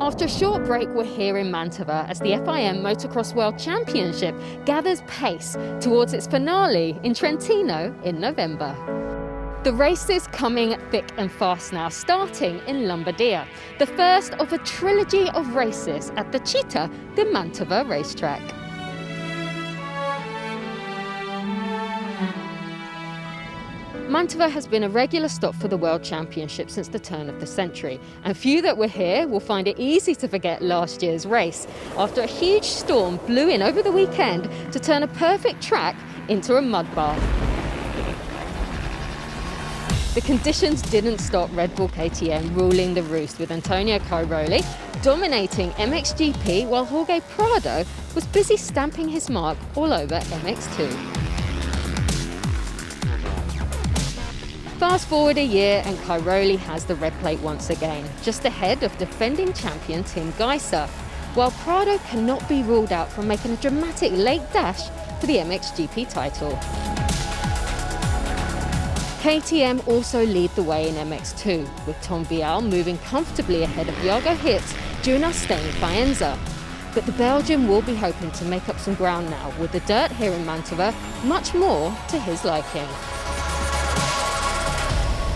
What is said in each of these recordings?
After a short break, we're here in Mantova as the FIM Motocross World Championship gathers pace towards its finale in Trentino in November. The race is coming thick and fast now, starting in Lombardia, the first of a trilogy of races at the Città di Mantova racetrack. Mantova has been a regular stop for the World Championship since the turn of the century, and few that were here will find it easy to forget last year's race, after a huge storm blew in over the weekend to turn a perfect track into a mud bath. The conditions didn't stop Red Bull KTM ruling the roost, with Antonio Cairoli dominating MXGP while Jorge Prado was busy stamping his mark all over Mx2. Fast forward a year and Cairoli has the red plate once again, just ahead of defending champion Tim Geiser, while Prado cannot be ruled out from making a dramatic late dash for the MXGP title. KTM also lead the way in MX2, with Tom Vial moving comfortably ahead of Jago Hitz during our stay in Faenza. But the Belgian will be hoping to make up some ground now, with the dirt here in Mantova much more to his liking.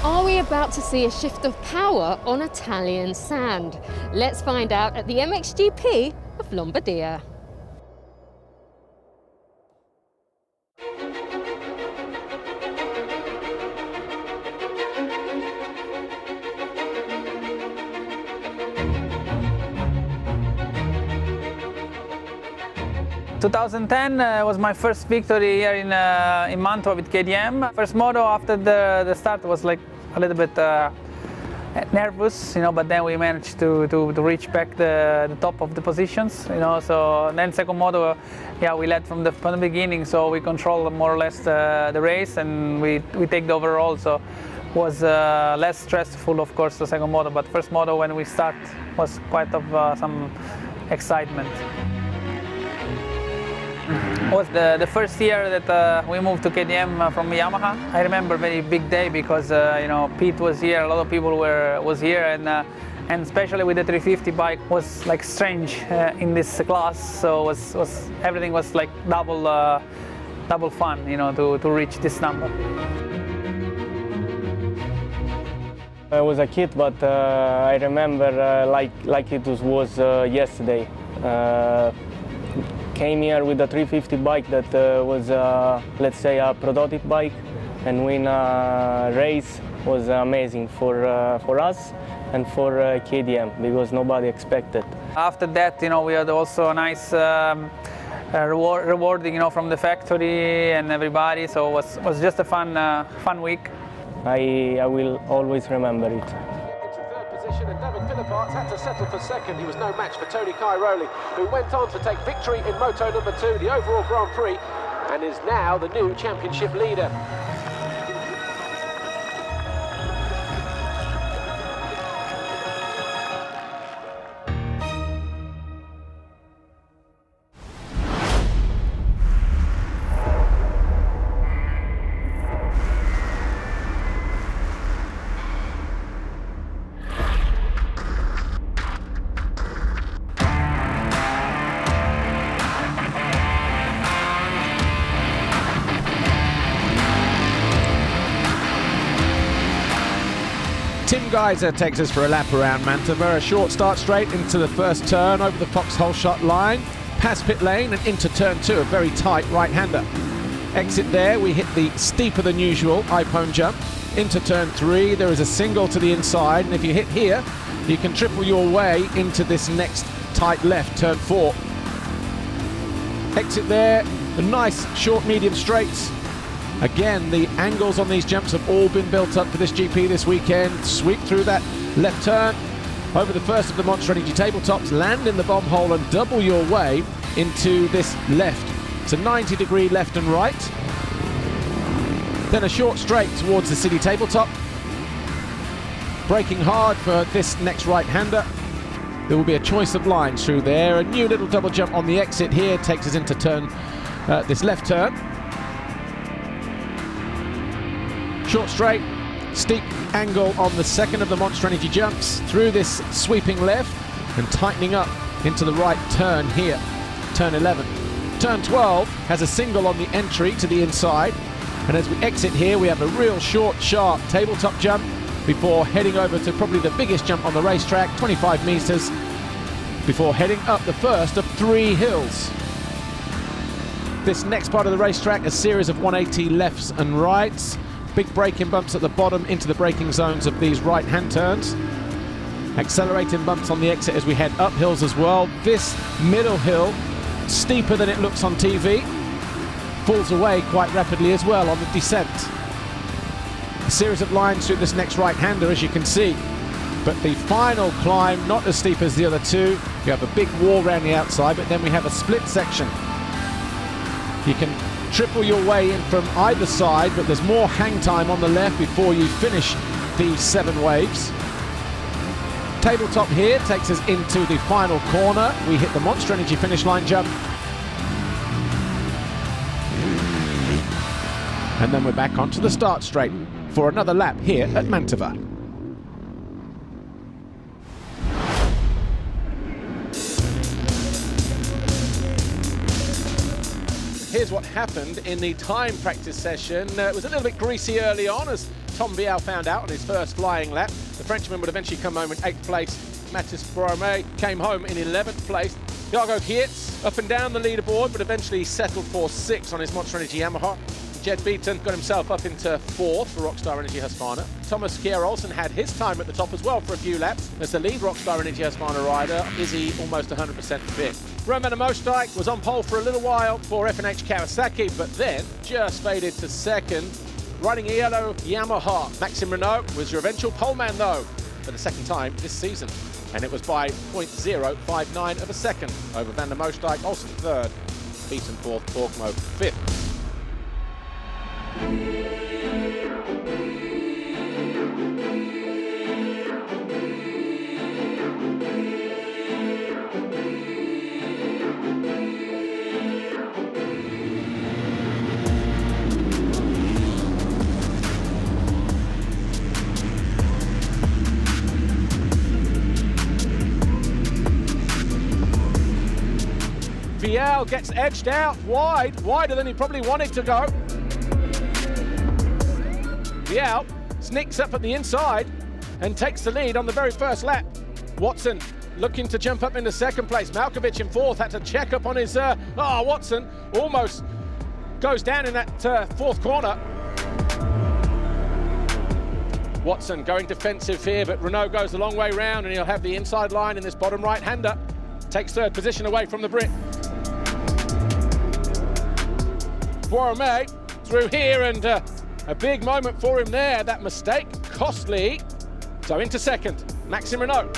Are we about to see a shift of power on Italian sand? Let's find out at the MXGP of Lombardia. In 2010 was my first victory here in Mantova with KTM. First moto after the start was like a little bit nervous, but then we managed to reach back the top of the positions, So then second moto, we led from the beginning, so we controlled more or less the race, and we take the overall, so was less stressful, of course, the second moto. But first moto when we start was quite of some excitement. It was the first year that we moved to KTM from Yamaha. I remember a very big day because Pete was here, a lot of people was here, and especially with the 350 bike was like strange in this class. So everything was like double fun, to reach this number. I was a kid, but I remember like it was yesterday. Came here with a 350 bike that was, let's say, a prototype bike, and win a race was amazing for us and for KTM, because nobody expected. After that, we had also a nice rewarding, from the factory and everybody. So it was just a fun week. I will always remember it. And David Philipparts had to settle for second. He was no match for Tony Cairoli, who went on to take victory in Moto number 2, the overall Grand Prix, and is now the new championship leader. Tim Geiser takes us for a lap around Mantova. A short start straight into the first turn, over the foxhole shot line, past pit lane and into turn 2, a very tight right-hander. Exit there, we hit the steeper than usual iPhone jump. Into turn 3, there is a single to the inside, and if you hit here, you can triple your way into this next tight left, turn 4. Exit there, a nice short medium straights. Again, the angles on these jumps have all been built up for this GP this weekend. Sweep through that left turn, over the first of the Monster Energy tabletops, land in the bomb hole and double your way into this left. It's a 90-degree left and right. Then a short straight towards the city tabletop. Braking hard for this next right-hander. There will be a choice of lines through there. A new little double jump on the exit here takes us into turn, this left turn. Short straight, steep angle on the second of the Monster Energy jumps through this sweeping left. and tightening up into the right turn here, turn 11. Turn 12 has a single on the entry to the inside, and as we exit here we have a real short, sharp tabletop jump before heading over to probably the biggest jump on the racetrack, 25 meters, before heading up the first of 3 hills. This next part of the racetrack, a series of 180 lefts and rights, big braking bumps at the bottom into the braking zones of these right-hand turns, accelerating bumps on the exit as we head up hills as well. This middle hill, steeper than it looks on TV, falls away quite rapidly as well on the descent. A series of lines through this next right-hander, as you can see, but the final climb not as steep as the other two. You have a big wall around the outside, but then we have a split section. You can triple your way in from either side, but there's more hang time on the left before you finish these 7 waves. Tabletop here takes us into the final corner. We hit the Monster Energy finish line jump. And then we're back onto the start straight for another lap here at Mantova. Here's what happened in the time practice session. It was a little bit greasy early on, as Tom Vial found out on his first flying lap. The Frenchman would eventually come home in 8th place. Mathis Borromé came home in 11th place. Jago Kietz up and down the leaderboard, but eventually settled for 6th on his Monster Energy Yamaha. Jed Beaton got himself up into 4th for Rockstar Energy Husqvarna. Thomas Kjær Olsen had his time at the top as well for a few laps, as the lead Rockstar Energy Husqvarna rider, Izzy, almost 100% fit. Roman Mostijk was on pole for a little while for F&H Kawasaki, but then just faded to 2nd. Riding a yellow Yamaha, Maxime Renault was your eventual poleman though, for the 2nd time this season. And it was by 0.059 of a second over Van der Mostijk, Olsen 3rd, Beaton 4th, Borgmo 5th. Vial gets edged out wide, wider than he probably wanted to go. Vial sneaks up at the inside and takes the lead on the very first lap. Watson looking to jump up into 2nd place. Malkovich in 4th, had to check up on his, Watson almost goes down in that 4th corner. Watson going defensive here, but Renault goes the long way round and he'll have the inside line in this bottom right-hander. Takes 3rd position away from the Brit. Borromé through here, and a big moment for him there. That mistake costly. So into 2nd, Maxime Renault.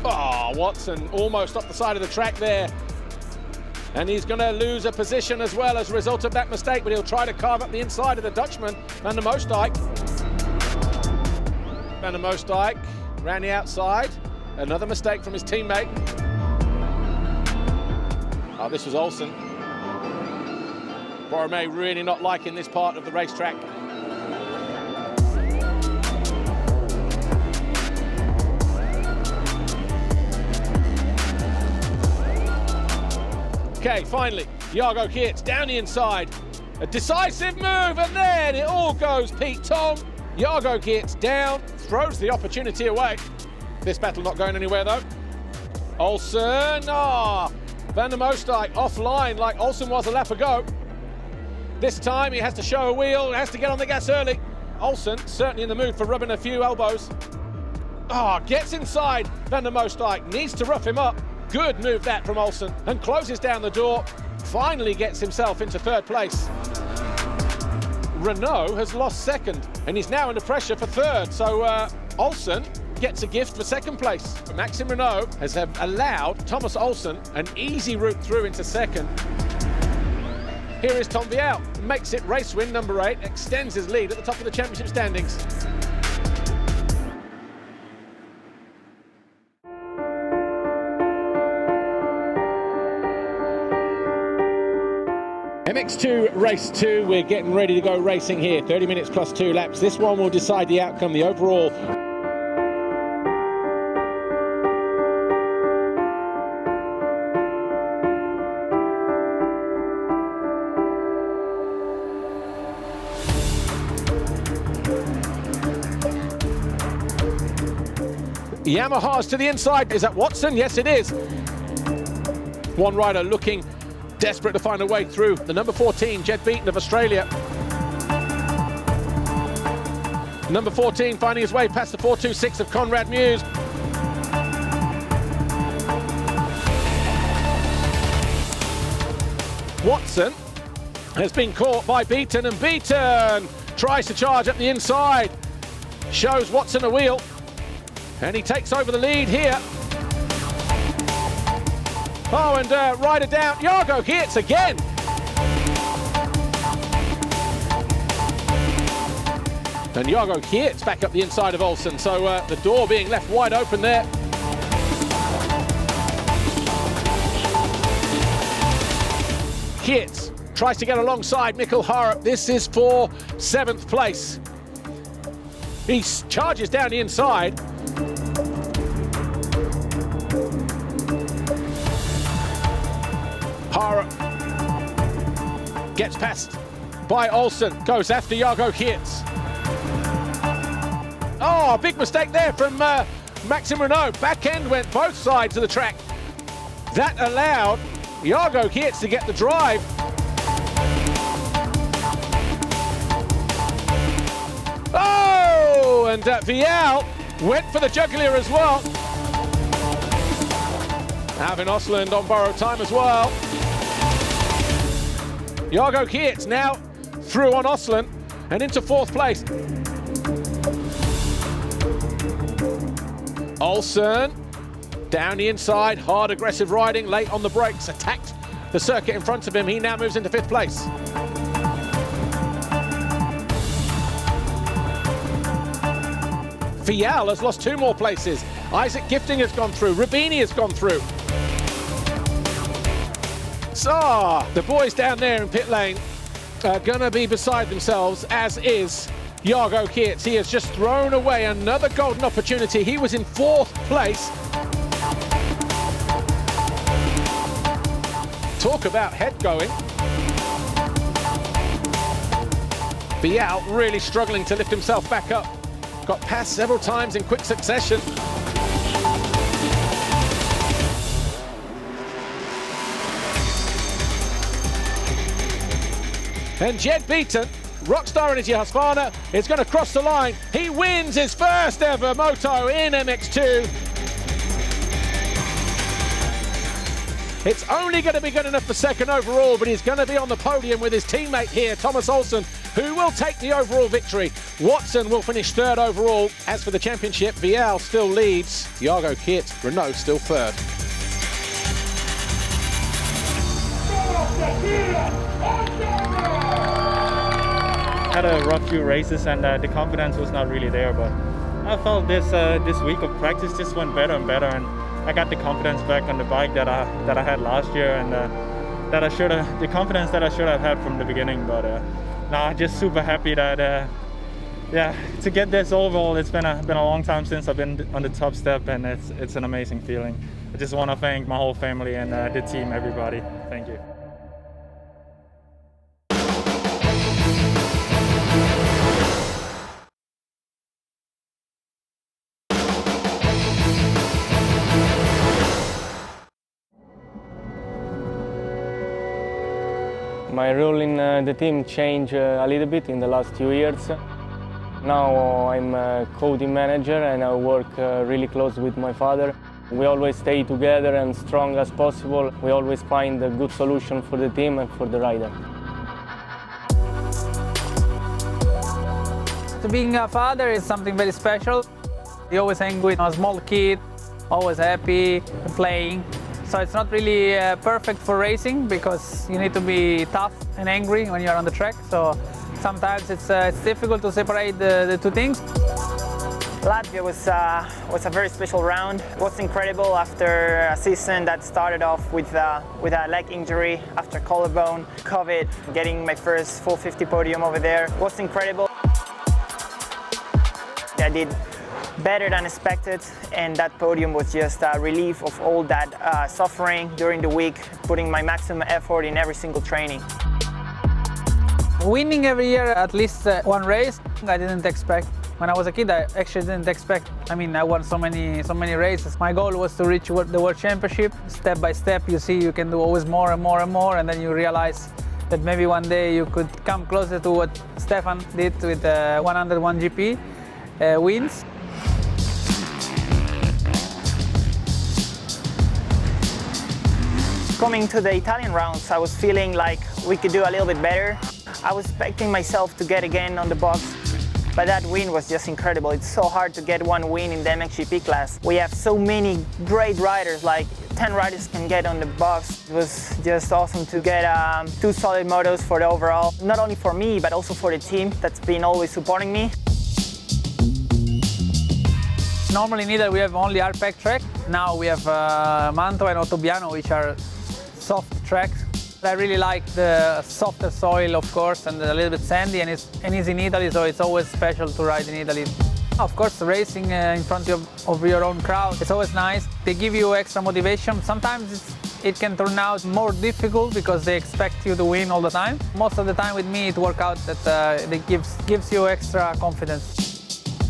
Oh, Watson almost up the side of the track there. And he's going to lose a position as well as a result of that mistake, but he'll try to carve up the inside of the Dutchman, Van der Mostijk. Van der Mostijk ran the outside. Another mistake from his teammate. Oh, this was Olsen. Borromé really not liking this part of the racetrack. Okay, finally, Jago Kietz down the inside. A decisive move, and then it all goes Pete Tong. Jago Kietz down, throws the opportunity away. This battle not going anywhere though. Olsen, Van der Mostijk offline like Olsen was a lap ago. This time he has to show a wheel, has to get on the gas early. Olsen certainly in the mood for rubbing a few elbows. Gets inside Van der Mostijk, needs to rough him up. Good move that from Olsen, and closes down the door. Finally gets himself into 3rd place. Renault has lost 2nd, and he's now under pressure for 3rd. So Olsen gets a gift for 2nd place. Maxime Renault has allowed Thomas Olsen an easy route through into 2nd. Here is Tom Vial, makes it race win number 8, extends his lead at the top of the championship standings. Mx2 Race 2. We're getting ready to go racing here. 30 minutes plus 2 laps. This one will decide the outcome, the overall. Yamaha's to the inside. Is that Watson? Yes, it is. One rider looking desperate to find a way through. The number 14, Jed Beaton of Australia. Number 14 finding his way past the 426 of Conrad Muse. Watson has been caught by Beaton, and Beaton tries to charge up the inside. Shows Watson a wheel, and he takes over the lead here. Oh, and rider down, Jargo Geerts again. And Jargo Geerts back up the inside of Olsen, so the door being left wide open there. Geerts tries to get alongside Mikkel Harup. This is for 7th place. He charges down the inside. Harup gets passed by Olsen, goes after Jargo Geerts. Oh, a big mistake there from Maxime Renault. Back end went both sides of the track. That allowed Jargo Geerts to get the drive. Oh, and Vial went for the jugular as well. Alvin Osland on borrowed time as well. Jargo Geerts now through on Osland and into 4th place. Olsen down the inside, hard aggressive riding, late on the brakes, attacked the circuit in front of him. He now moves into 5th place. Vial has lost 2 more places. Isaac Gifting has gone through, Rubini has gone through. So, the boys down there in pit lane are going to be beside themselves, as is Jargo Geerts. He has just thrown away another golden opportunity. He was in 4th place. Talk about head going. Vial really struggling to lift himself back up. Got passed several times in quick succession. And Jed Beaton, Rockstar Energy Husqvarna, is going to cross the line. He wins his first ever moto in MX2. It's only going to be good enough for 2nd overall, but he's going to be on the podium with his teammate here, Thomas Olsen, who will take the overall victory. Watson will finish 3rd overall. As for the championship, Vial still leads. Jargo Geerts, Renault still 3rd. Had a rough few races and the confidence was not really there, but I felt this week of practice just went better and better, and I got the confidence back on the bike that I had last year, and that I should have, the confidence that I should have had from the beginning. But now just super happy that yeah, to get this overall. It's been a long time since I've been on the top step, and it's an amazing feeling. I just want to thank my whole family and the team, everybody. Thank you. My role in the team changed a little bit in the last 2 years. Now I'm a co-team manager and I work really close with my father. We always stay together and strong as possible. We always find a good solution for the team and for the rider. Being a father is something very special. You always hang with a small kid, always happy, playing. So it's not really perfect for racing because you need to be tough and angry when you're on the track. So sometimes it's difficult to separate the 2 things. Latvia was a very special round. It was incredible after a season that started off with a leg injury after collarbone, COVID, getting my first 450 podium over there. It was incredible. I did better than expected, and that podium was just a relief of all that suffering during the week, putting my maximum effort in every single training. Winning every year at least one race, I didn't expect. When I was a kid, I actually didn't expect. I mean, I won so many races. My goal was to reach the World Championship. Step by step, you see you can do always more and more and more, and then you realize that maybe one day you could come closer to what Stefan did with 101 GP wins. Coming to the Italian rounds, I was feeling like we could do a little bit better. I was expecting myself to get again on the box, but that win was just incredible. It's so hard to get one win in the MXGP class. We have so many great riders, like 10 riders can get on the box. It was just awesome to get 2 solid motos for the overall, not only for me, but also for the team that's been always supporting me. Normally in Italy we have only hard-packed track. Now we have Mantova and Ottobiano, which are soft tracks. I really like the softer soil, of course, and a little bit sandy, and it's in Italy, so it's always special to ride in Italy. Of course, racing in front of your own crowd, it's always nice. They give you extra motivation. Sometimes it can turn out more difficult because they expect you to win all the time. Most of the time with me, it works out that it gives you extra confidence.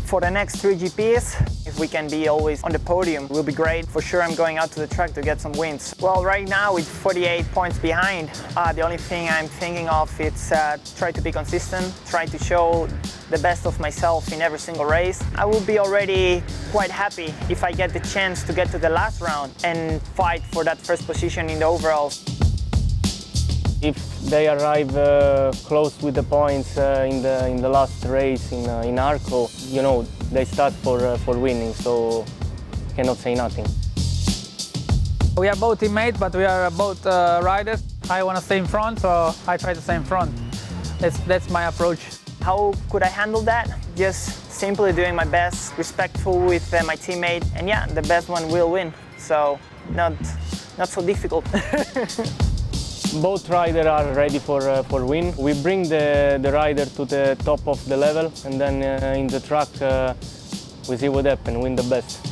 For the next 3 GPs, if we can be always on the podium, will be great. For sure, I'm going out to the track to get some wins. Well, right now, with 48 points behind, the only thing I'm thinking of is try to be consistent, try to show the best of myself in every single race. I will be already quite happy if I get the chance to get to the last round and fight for that first position in the overalls. If they arrive close with the points in the last race in Arco, you know, they start for winning, so cannot say nothing. We are both teammates, but we are both riders. I want to stay in front, so I try to stay in front. That's my approach. How could I handle that? Just simply doing my best, respectful with my teammate, and yeah, the best one will win. So not so difficult. Both riders are ready for win. We bring the rider to the top of the level, and then in the track we see what happens, win the best.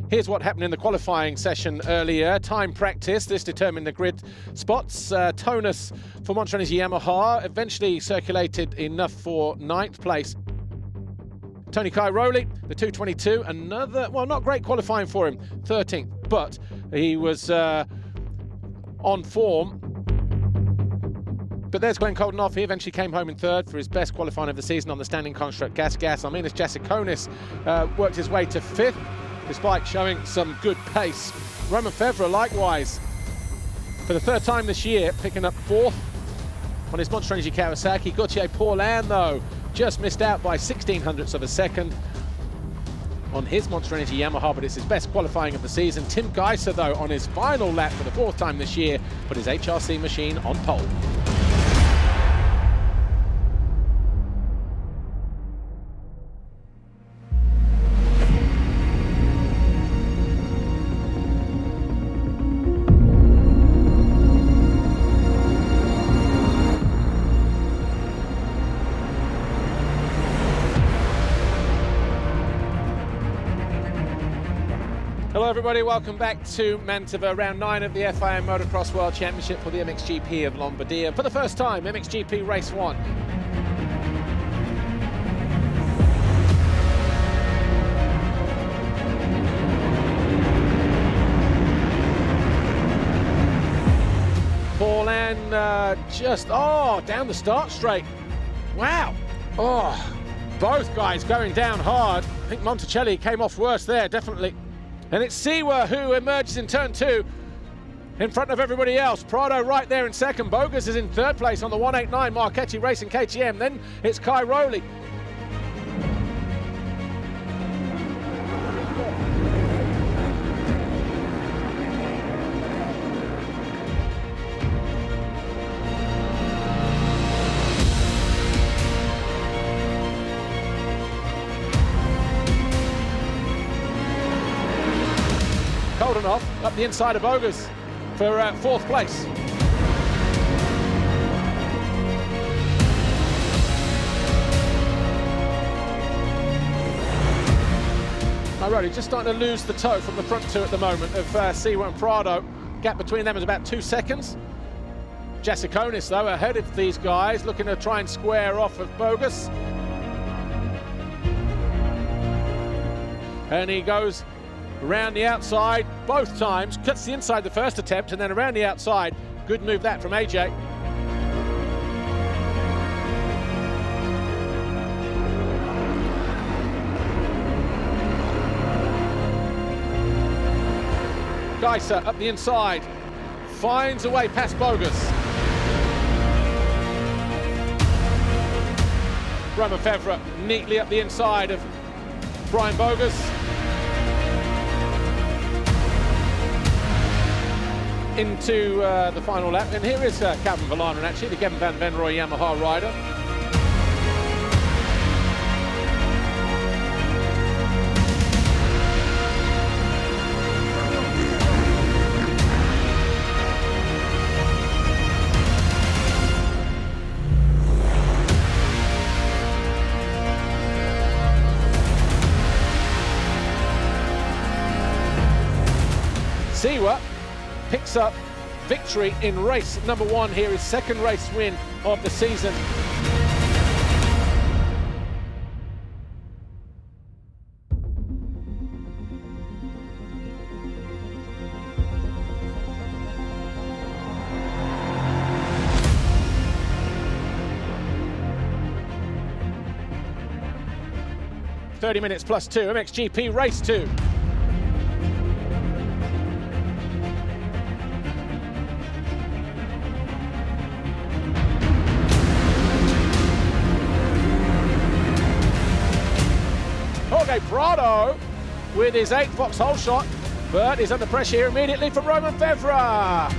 Here's what happened in the qualifying session earlier. Time practice, this determined the grid spots. Tonus for Monster Energy Yamaha eventually circulated enough for 9th place. Tony Cairoli, the 222, another, well, not great qualifying for him, 13th, but he was on form. But there's Glenn Coldenhoff. He eventually came home in 3rd for his best qualifying of the season on the standing construct gas. Arminas Jasikonis worked his way to 5th, despite showing some good pace. Roman Fevre, likewise, for the 3rd time this year, picking up 4th on his Monster Energy Kawasaki. Gauthier Paulin, though, just missed out by 1600ths of a second on his Monster Energy Yamaha, but it's his best qualifying of the season. Tim Geiser, though, on his final lap for the 4th time this year, put his HRC machine on pole. Hello everybody, welcome back to Mantova, round 9 of the FIM Motocross World Championship for the MXGP of Lombardia. For the first time, MXGP Race 1. Paulin just, down the start straight. Wow. Both guys going down hard. I think Monticelli came off worse there, definitely. And it's Seewer who emerges in turn 2 in front of everybody else. Prado right there in 2nd. Bogus is in 3rd place on the 189 Marchetti Racing KTM. Then it's Cairoli. the inside of Bogus for 4th place. Cairoli just starting to lose the toe from the front two at the moment of Seewer and Prado. Gap between them is about 2 seconds. Jasikonis, though, ahead of these guys, looking to try and square off of Bogus. And he goes around the outside both times, cuts the inside the first attempt, and then around the outside. Good move that from AJ. Geiser up the inside, finds a way past Bogus. Romain Febvre neatly up the inside of Brian Bogus. Into the final lap, and here is Calvin Verlanen, actually, the Kevin van Venrooy Yamaha rider. Seewer picks up victory in race number 1 here, his 2nd race win of the season. +30 minutes +2, MXGP Race 2. Prado with his 8th Vauxhall shot, but he's under pressure here immediately from Romain Febvre.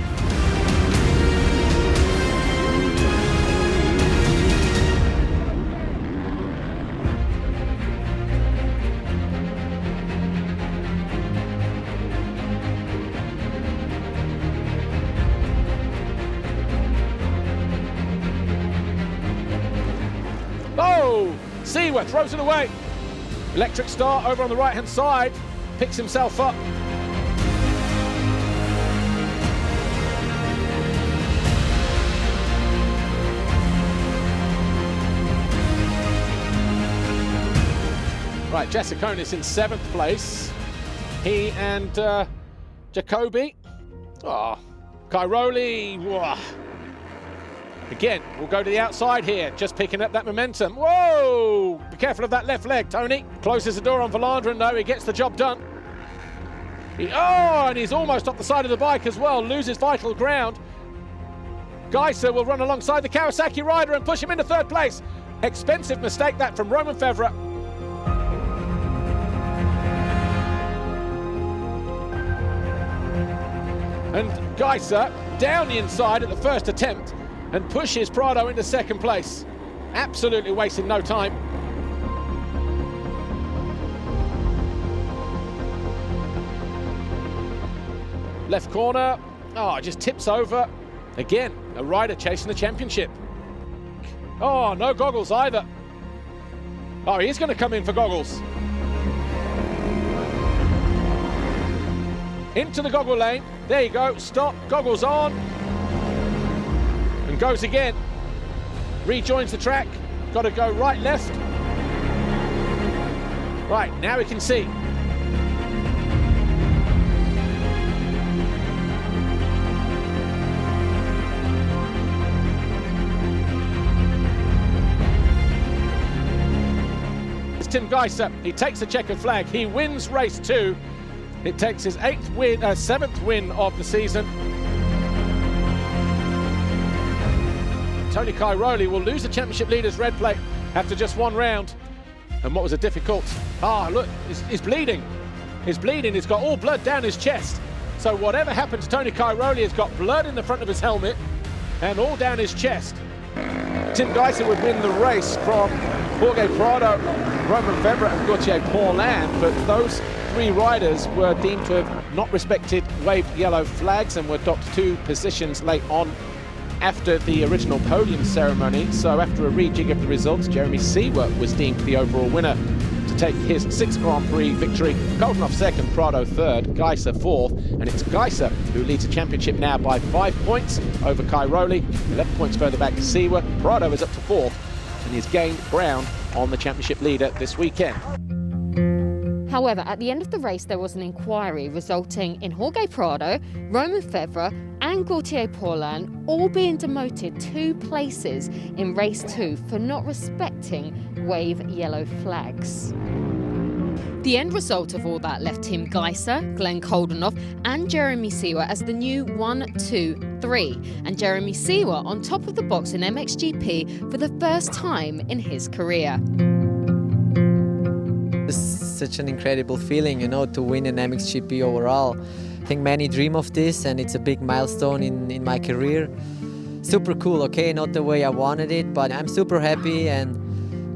Oh, Seewer throws it away. Electric Star over on the right-hand side, picks himself up. Right, Jasikonis in 7th place. He and Jacobi. Oh, Cairoli. Whoa. Again, we'll go to the outside here, just picking up that momentum. Whoa! Be careful of that left leg, Tony. Closes the door on Verlanen, though. He gets the job done. And he's almost off the side of the bike as well, loses vital ground. Geiser will run alongside the Kawasaki rider and push him into 3rd place. Expensive mistake that from Romain Febvre. And Geiser down the inside at the first attempt and pushes Prado into 2nd place. Absolutely wasting no time. Left corner, just tips over. Again, a rider chasing the championship. Oh, no goggles either. Oh, he's going to come in for goggles. Into the goggle lane. There you go, stop, goggles on. And goes again. Rejoins the track. Got to go right, left. Right, now we can see. It's Tim Geiser. He takes the checkered flag. He wins race 2. It takes his 7th win of the season. Tony Cairoli will lose the championship leader's red plate after just 1 round. And what was a difficult... look, he's bleeding. He's bleeding, he's got all blood down his chest. So whatever happened to Tony Cairoli has got blood in the front of his helmet and all down his chest. Tim Geiser would win the race from Jorge Prado, Romain Febvre and Gauthier Paulin, but those 3 riders were deemed to have not respected waved yellow flags and were docked 2 positions late on after the original podium ceremony. So after a rejig of the results, Jeremy Seewer was deemed the overall winner to take his 6th Grand Prix victory. Coldenhoff 2nd, Prado 3rd, Geiser 4th, and it's Geiser who leads the championship now by 5 points over Cairoli, 11 points further back to Seewer. Prado is up to 4th and he's gained ground on the championship leader this weekend. However, at the end of the race, there was an inquiry resulting in Jorge Prado, Romain Febvre and Gauthier Paulin all being demoted 2 places in race 2 for not respecting wave yellow flags. The end result of all that left Tim Geiser, Glenn Coldenhoff and Jeremy Seewer as the new 1, 2, 3, and Jeremy Seewer on top of the box in MXGP for the first time in his career. It's such an incredible feeling, you know, to win an MXGP overall. I think many dream of this and it's a big milestone in my career. Super cool, okay, not the way I wanted it, but I'm super happy and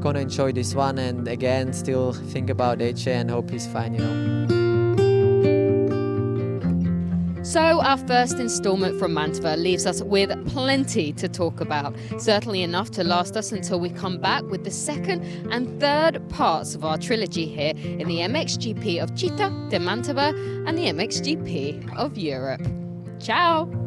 gonna enjoy this one, and again still think about AJ and hope he's fine, you know. So our first instalment from Mantova leaves us with plenty to talk about, certainly enough to last us until we come back with the 2nd and 3rd parts of our trilogy here in the MXGP of Città di Mantova and the MXGP of Europe. Ciao!